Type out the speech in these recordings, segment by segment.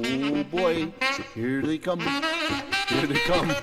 Oh boy, here they come. Here they come.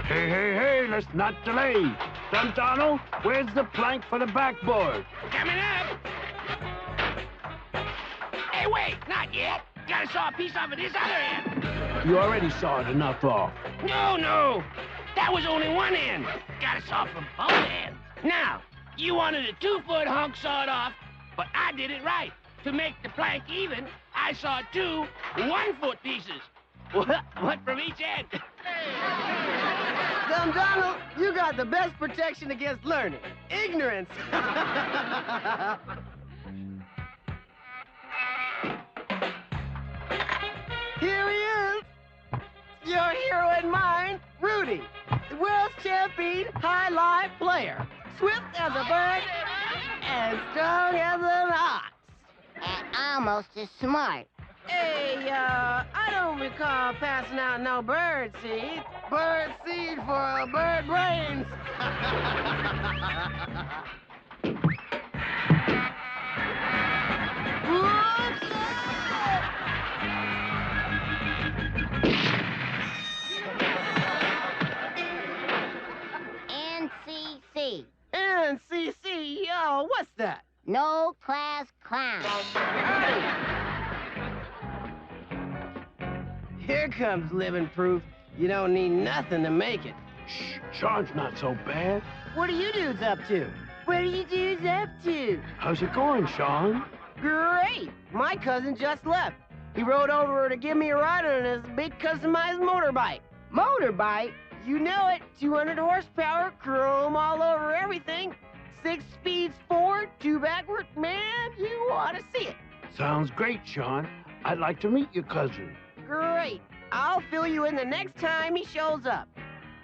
Hey, let's not delay. Donald, where's the plank for the backboard? Coming up. Hey, wait, not yet. Gotta saw a piece off of this other end. You already sawed enough off. No. That was only one end. Gotta saw from both ends. Now, you wanted a 2-foot hunk sawed off, but I did it right. To make the plank even, I saw 2 1-foot pieces. One from each end. Donald, you got the best protection against learning. Ignorance. Here he is. Your hero and mine, Rudy, the world's champion high-life player. Swift as a bird and strong as an ox. And almost as smart. Hey, I don't recall passing out no bird seed. Bird seed for bird brains. NCC. NCC, yo, what's that? No class clown. Here comes living proof. You don't need nothing to make it. Shh, Shawn's not so bad. What are you dudes up to? What are you dudes up to? How's it going, Shawn? Great! My cousin just left. He rode over to give me a ride on his big customized motorbike. Motorbike? You know it. 200 horsepower, chrome all over everything. 6 speeds forward, 2 backward. Man, you ought to see it. Sounds great, Shawn. I'd like to meet your cousin. Great. I'll fill you in the next time he shows up.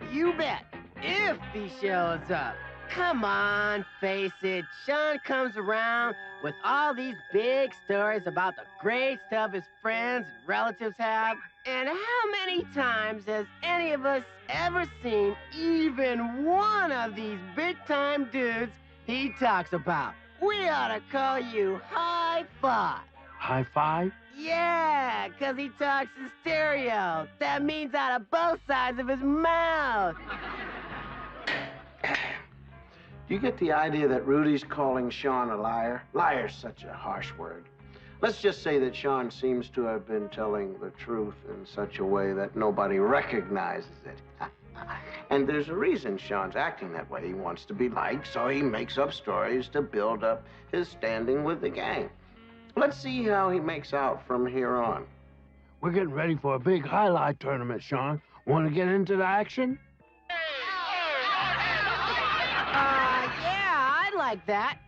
You bet. If he shows up. Come on, face it. Shawn comes around with all these big stories about the great stuff his friends and relatives have. And how many times has any of us ever seen even one of these big-time dudes he talks about? We ought to call you High Five. High five? Yeah, 'cause he talks in stereo. That means out of both sides of his mouth. Do you get the idea that Rudy's calling Shawn a liar? Liar's such a harsh word. Let's just say that Shawn seems to have been telling the truth in such a way that nobody recognizes it. And there's a reason Shawn's acting that way. He wants to be liked, so he makes up stories to build up his standing with the gang. Let's see how he makes out from here on. We're getting ready for a big highlight tournament, Shawn. Want to get into the action? Yeah, I'd like that.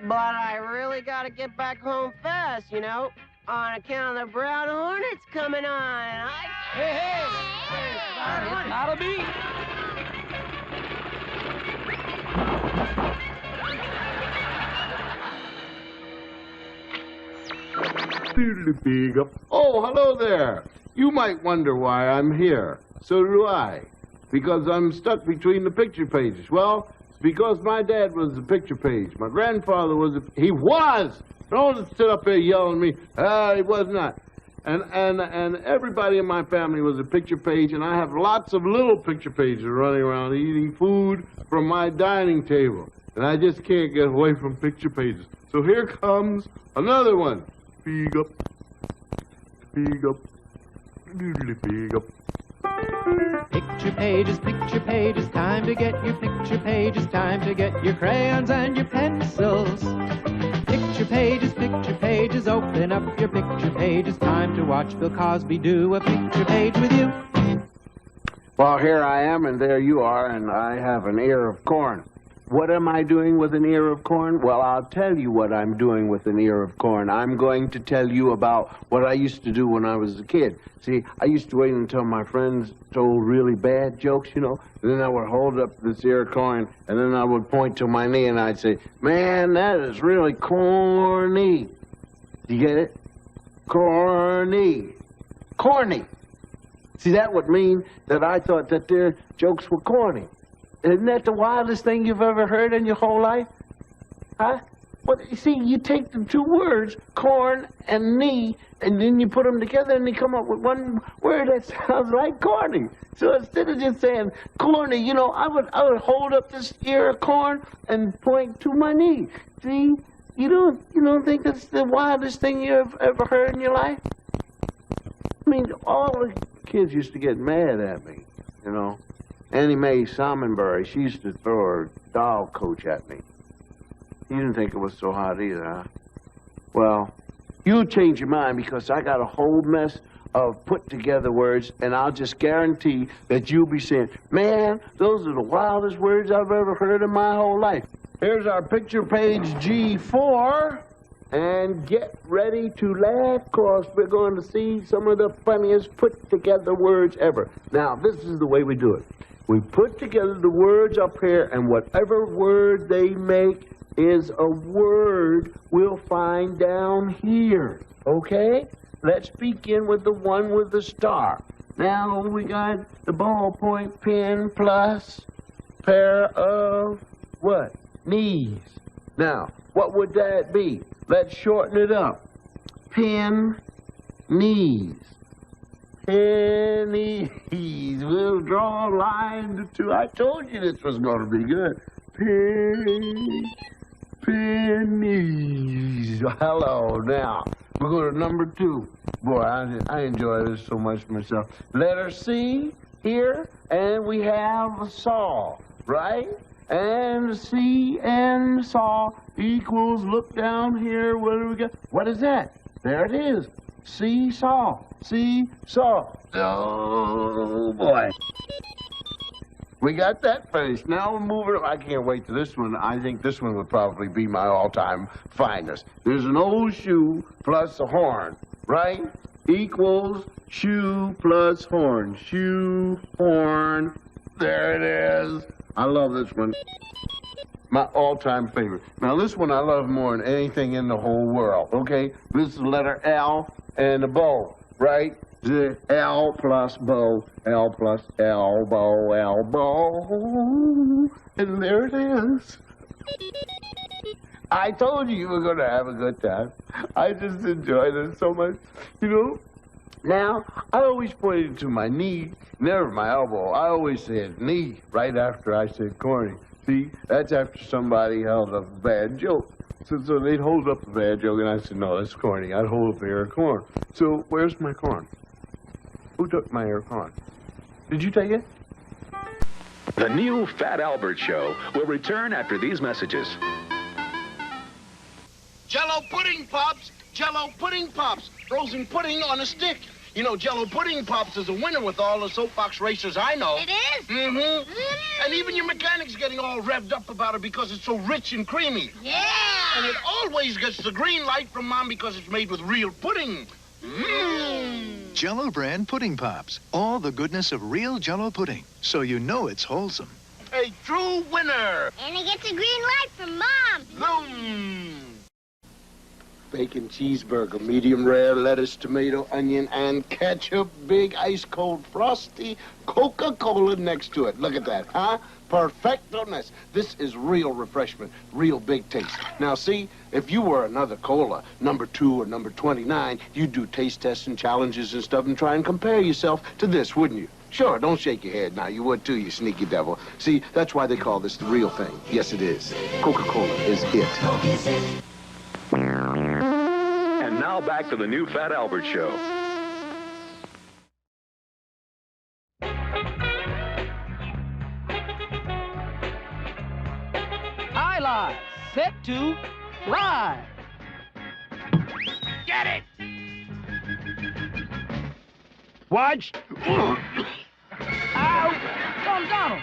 But I really gotta get back home fast, you know, on account of the Brown Hornets coming on. Hey! It's not a me. Oh, hello there. You might wonder why I'm here. So do I. Because I'm stuck between the picture pages. Well, it's because my dad was a picture page. My grandfather was he was! Don't sit up there yelling at me. He was not. And everybody in my family was a picture page, and I have lots of little picture pages running around eating food from my dining table. And I just can't get away from picture pages. So here comes another one. Speak up. Speak up. Speak up. Picture pages, time to get your picture pages, time to get your crayons and your pencils. Picture pages, open up your picture pages, time to watch Bill Cosby do a picture page with you. Well, here I am, and there you are, and I have an ear of corn. What am I doing with an ear of corn? Well, I'll tell you what I'm doing with an ear of corn. I'm going to tell you about what I used to do when I was a kid. See, I used to wait until my friends told really bad jokes, you know, and then I would hold up this ear of corn, and then I would point to my knee, and I'd say, man, that is really corny. You get it? Corny. Corny. See, that would mean that I thought that their jokes were corny. Isn't that the wildest thing you've ever heard in your whole life? Huh? Well, you see, you take the two words, corn and knee, and then you put them together and you come up with one word that sounds like corny. So instead of just saying corny, you know, I would hold up this ear of corn and point to my knee. See, you don't think that's the wildest thing you've ever heard in your life? I mean, all the kids used to get mad at me, you know. Annie Mae Salmonberry, she used to throw her doll coach at me. You didn't think it was so hot either, huh? Well, you'll change your mind because I got a whole mess of put-together words, and I'll just guarantee that you'll be saying, man, those are the wildest words I've ever heard in my whole life. Here's our picture page G4, and get ready to laugh because we're going to see some of the funniest put-together words ever. Now, this is the way we do it. We put together the words up here, and whatever word they make is a word we'll find down here, okay? Let's begin with the one with the star. Now we got the ballpoint pen plus pair of what? Knees. Now, what would that be? Let's shorten it up. Pen, knees. Pennies. We'll draw a line to two. I told you this was going to be good. Pennies. Hello. Now, we'll go to number 2. Boy, I enjoy this so much myself. Letter C here, and we have a saw, right? And C and saw equals, look down here, what do we got? What is that? There it is. Seesaw. Seesaw. Oh, boy. We got that finished. Now we're moving on. I can't wait to this one. I think this one would probably be my all-time finest. There's an old shoe plus a horn, right? Equals shoe plus horn. Shoe, horn. There it is. I love this one. My all-time favorite. Now, this one I love more than anything in the whole world, okay? This is the letter L and a bow, right? The L plus bow, L plus elbow, elbow. And there it is. I told you were going to have a good time. I just enjoyed it so much, you know? Now, I always pointed to my knee, never my elbow. I always said knee right after I said corny. See, that's after somebody held up a bad joke. So they'd hold up a bad joke, and I said, no, that's corny. I'd hold up a ear of corn. So where's my corn? Who took my ear of corn? Did you take it? The new Fat Albert Show will return after these messages. Jell-O pudding pops, Jell-O pudding pops, frozen pudding on a stick. You know, Jell-O pudding pops is a winner with all the soapbox racers I know. It is? Mm-hmm. And even your mechanic's getting all revved up about it because it's so rich and creamy. Yeah. And it always gets the green light from Mom because it's made with real pudding. Mmm. Jell-O brand pudding pops. All the goodness of real Jell-O pudding, so you know it's wholesome. A true winner. And it gets a green light from Mom. Mmm. Bacon cheeseburger, medium rare, lettuce, tomato, onion, and ketchup. Big ice cold frosty Coca-Cola next to it. Look at that, huh? Perfectoness. This is real refreshment, real big taste. Now, see, if you were another cola, number 2 or number 29, you'd do taste tests and challenges and stuff and try and compare yourself to this, wouldn't you? Sure, don't shake your head now. You would too, you sneaky devil. See, that's why they call this the real thing. Yes, it is. Coca-Cola is it. And now back to the new Fat Albert Show. Highlight, set to fly. Get it! Watch. Ow! Tom Donald,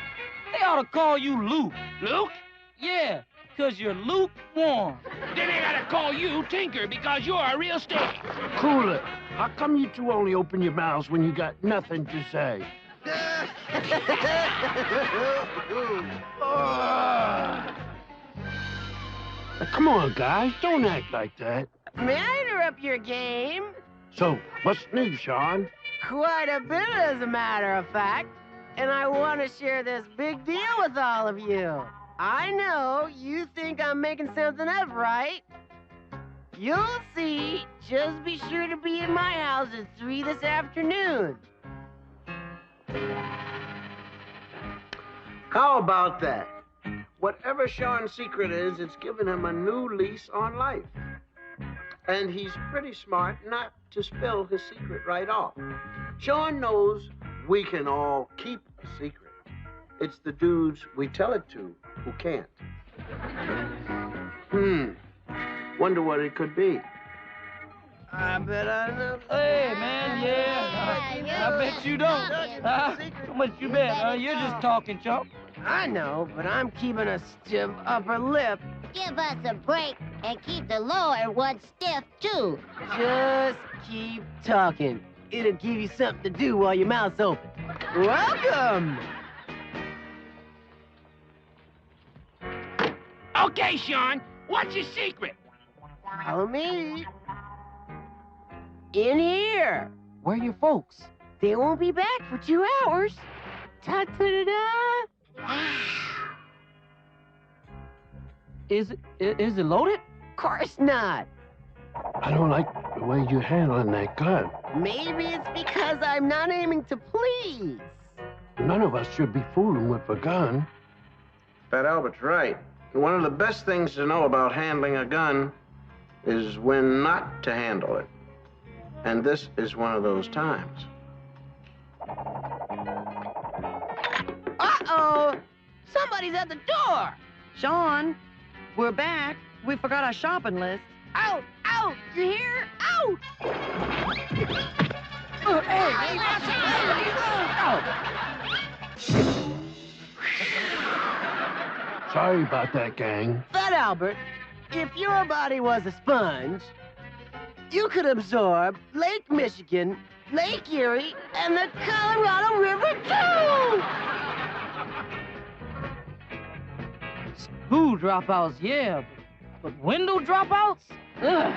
they ought to call you Luke. Luke? Yeah, because you're lukewarm. Then I gotta call you Tinker because you're a real steak. Cool it. How come you two only open your mouths when you got nothing to say? Come on, guys. Don't act like that. May I interrupt your game? So, what's new, Shawn? Quite a bit, as a matter of fact. And I want to share this big deal with all of you. I know you think I'm making something up, right? You'll see. Just be sure to be in my house at 3 this afternoon. How about that? Whatever Shawn's secret is, it's given him a new lease on life. And he's pretty smart not to spill his secret right off. Shawn knows we can all keep a secret. It's the dudes we tell it to who can't. Wonder what it could be. I bet I know. Hey, man, yeah. I bet you don't. How much you bet? You're just talking, chump. I know, but I'm keeping a stiff upper lip. Give us a break and keep the lower one stiff, too. Just keep talking. It'll give you something to do while your mouth's open. Welcome! Okay, Shawn, what's your secret? Follow me. In here. Where are your folks? They won't be back for 2 hours. Ta-ta-da-da. Is it loaded? Course not. I don't like the way you're handling that gun. Maybe it's because I'm not aiming to please. None of us should be fooling with a gun. Fat Albert's right. One of the best things to know about handling a gun is when not to handle it. And this is one of those times. Uh-oh! Somebody's at the door! Shawn, we're back. We forgot our shopping list. Out! Out! You hear? Out! Hey, Sorry about that, gang. Fat Albert, if your body was a sponge, you could absorb Lake Michigan, Lake Erie, and the Colorado River, too! School dropouts, yeah, but window dropouts? Ugh.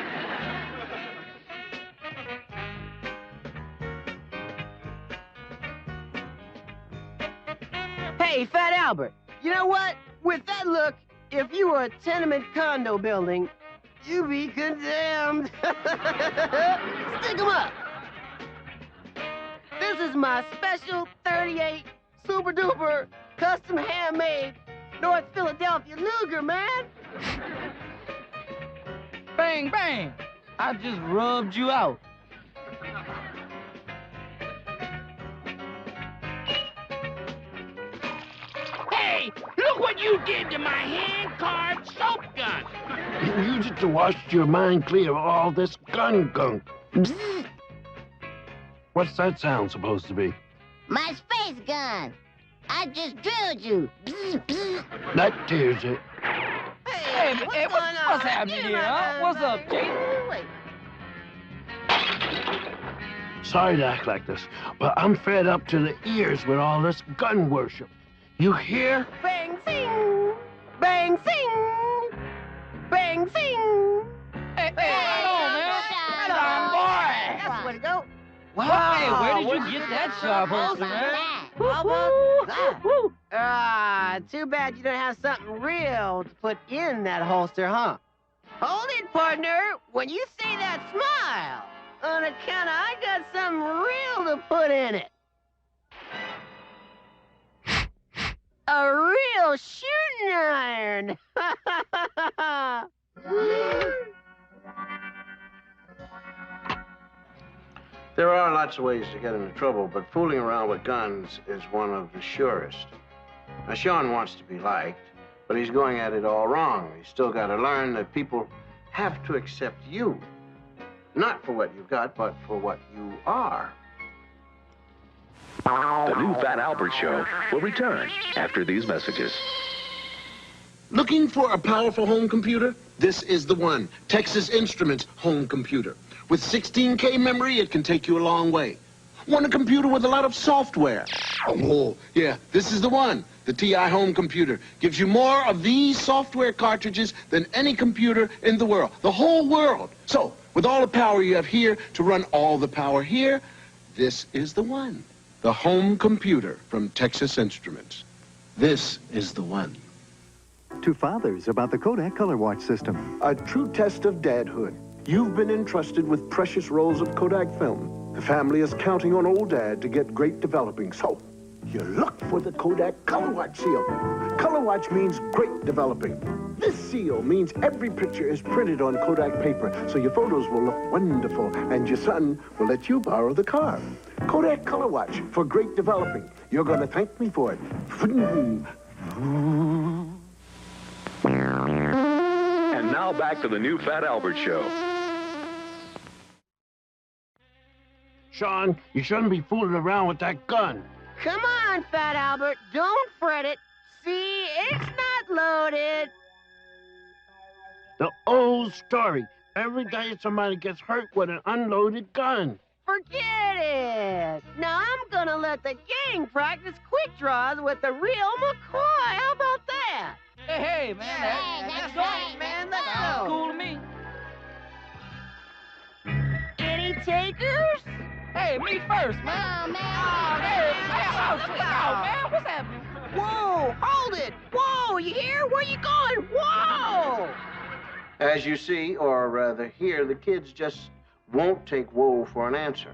Hey, Fat Albert, you know what? With that look, if you were a tenement condo building, you'd be condemned. Stick 'em up. This is my special 38 super duper custom handmade North Philadelphia Luger, man. Bang, bang. I just rubbed you out. Hey, look what you did to my hand-carved soap gun. You used it to wash your mind clear of all this gun gunk. What's that sound supposed to be? My space gun. I just drilled you. That tears it. Hey, what's happening here, huh? What's up, Jake? Sorry to act like this, but I'm fed up to the ears with all this gun worship. You hear? Bang, sing! Bang, sing! Bang, sing! Hey, right on, man. Right on, boy. That's the way to go. Wow, hey, where did you get that sharp holster, man? How about that? Ah, too bad you don't have something real to put in that holster, huh? Hold it, partner. When you say that, smile. On account of I got something real to put in it. A real shooting iron. There are lots of ways to get into trouble, but fooling around with guns is one of the surest. Now, Shawn wants to be liked, but he's going at it all wrong. He's still got to learn that people have to accept you. Not for what you've got, but for what you are. The new Fat Albert Show will return after these messages. Looking for a powerful home computer? This is the one. Texas Instruments home computer. With 16K memory, it can take you a long way. Want a computer with a lot of software? Oh, yeah, this is the one. The TI home computer gives you more of these software cartridges than any computer in the world. The whole world. So, with all the power you have here to run all the power here, this is the one. The home computer from Texas Instruments. This is the one. To fathers about the Kodak Color Watch system. A true test of dadhood. You've been entrusted with precious rolls of Kodak film. The family is counting on old Dad to get great developing, so you look for the Kodak Color Watch seal. Color Watch means great developing. This seal means every picture is printed on Kodak paper, so your photos will look wonderful, and your son will let you borrow the car. Kodak Color Watch for great developing. You're going to thank me for it. And now back to the new Fat Albert Show. Shawn, you shouldn't be fooling around with that gun. Come on, Fat Albert. Don't fret it. See, it's not loaded. The old story. Every day somebody gets hurt with an unloaded gun. Forget it. Now I'm gonna let the gang practice quick draws with the real McCoy. How about that? Hey, man. That's right, man. Let's go. Cool to me. Any takers? Hey, me first, man. Oh, man. Hey, man, what's happening? Whoa, hold it. Whoa, you hear? Where you going? Whoa! As you see, or rather hear, the kids just won't take whoa for an answer.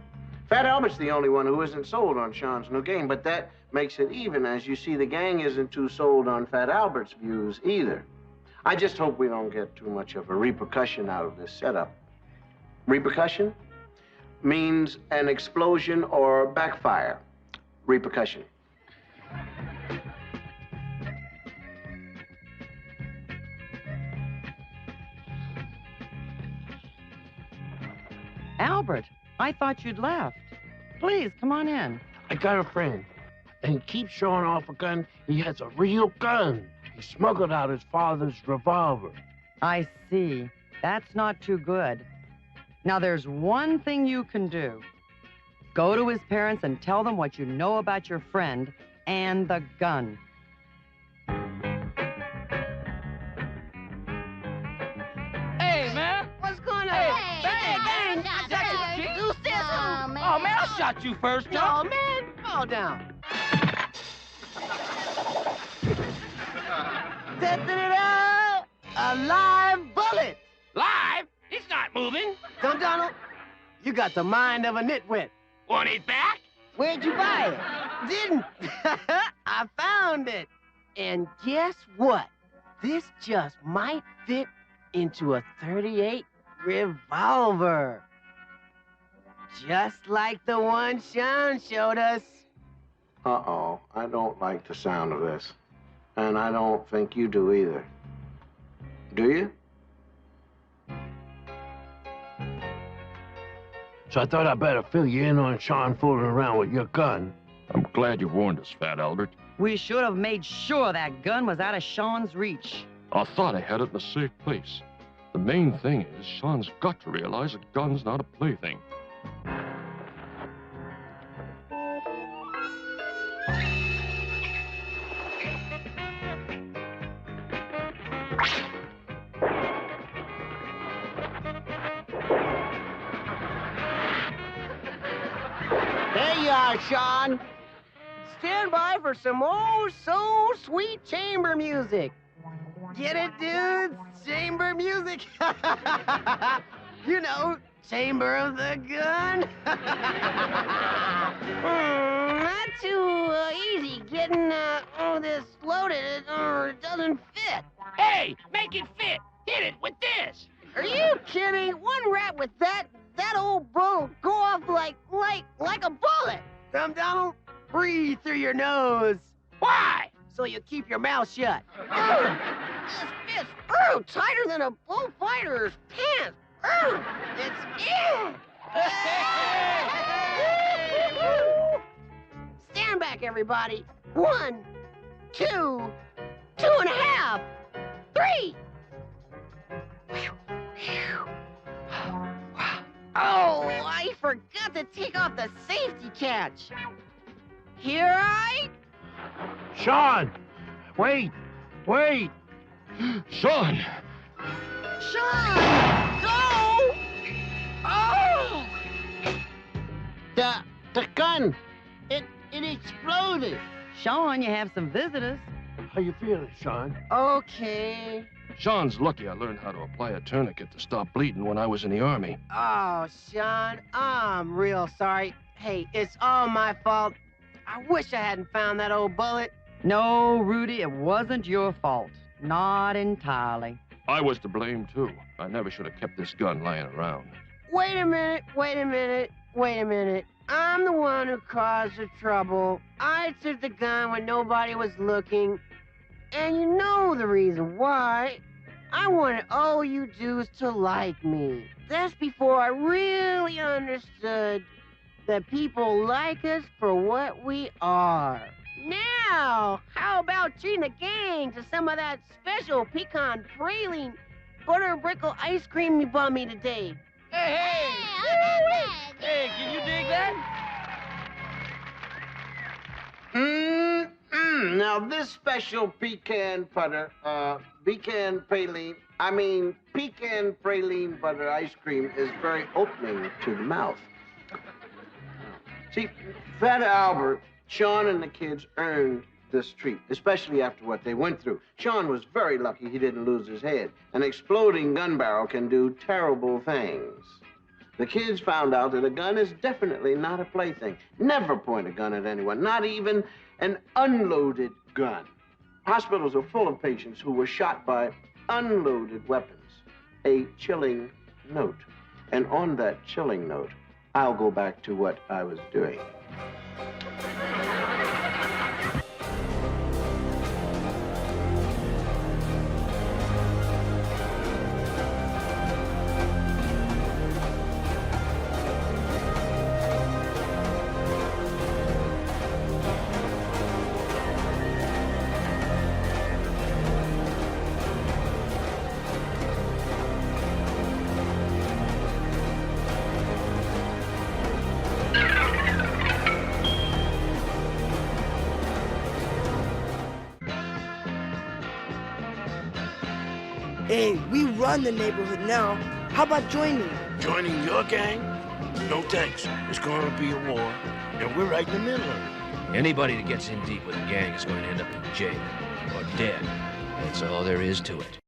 Fat Albert's the only one who isn't sold on Shawn's new game, but that makes it even. As you see, the gang isn't too sold on Fat Albert's views either. I just hope we don't get too much of a repercussion out of this setup. Repercussion means an explosion or backfire. Repercussion. Albert, I thought you'd left. Please, come on in. I got a friend, and he keeps showing off a gun. He has a real gun. He smuggled out his father's revolver. I see. That's not too good. Now, there's one thing you can do. Go to his parents and tell them what you know about your friend and the gun. Hey, man. What's going on? Hey, man. Oh, man. Oh, man, I shot you first, No, man. Fall down. Da-da-da-da! A live bullet. Live? It's not moving. Dum Donald, you got the mind of a nitwit. Want it back? Where'd you buy it? Didn't. I found it. And guess what? This just might fit into a .38 revolver. Just like the one Shawn showed us. Uh-oh, I don't like the sound of this. And I don't think you do either. Do you? So I thought I'd better fill you in on Shawn fooling around with your gun. I'm glad you warned us, Fat Albert. We should have made sure that gun was out of Shawn's reach. I thought I had it in a safe place. The main thing is, Shawn's got to realize a gun's not a plaything. There you are, Shawn. Stand by for some so sweet chamber music. Get it, dudes? Chamber music. You know, chamber of the gun. Not too easy getting this loaded. It doesn't fit. Hey, make it fit. Hit it with this. Are you kidding? One rap with that old bull go off like a bullet. Dum Donald, breathe through your nose. Why? So you keep your mouth shut. This fits tighter than a bullfighter's pants. It's in. Stand back, everybody. 1, 2, 2.5. 3. Oh, I forgot to take off the safety catch. Here I... Shawn! Wait! Wait! Shawn! Shawn! Go! Oh! The gun, it exploded. Shawn, you have some visitors. How you feeling, Shawn? Okay. Shawn's lucky I learned how to apply a tourniquet to stop bleeding when I was in the Army. Oh, Shawn, I'm real sorry. Hey, it's all my fault. I wish I hadn't found that old bullet. No, Rudy, it wasn't your fault. Not entirely. I was to blame, too. I never should have kept this gun lying around. Wait a minute. I'm the one who caused the trouble. I took the gun when nobody was looking. And you know the reason why. I wanted all you dudes to like me. That's before I really understood that people like us for what we are. Now, how about treating the gang to some of that special pecan praline butter brickle ice cream you bought me today? Hey! Hey, can you dig that? Now, this special pecan praline butter ice cream is very opening to the mouth. See, Fat Albert, Shawn and the kids earned this treat, especially after what they went through. Shawn was very lucky he didn't lose his head. An exploding gun barrel can do terrible things. The kids found out that a gun is definitely not a plaything. Never point a gun at anyone, not even an unloaded gun. Hospitals are full of patients who were shot by unloaded weapons. A chilling note. And on that chilling note, I'll go back to what I was doing. Hey, we run the neighborhood now. How about joining? Joining your gang? No thanks. It's gonna be a war, and we're right in the middle of it. Anybody that gets in deep with a gang is going to end up in jail or dead. That's all there is to it.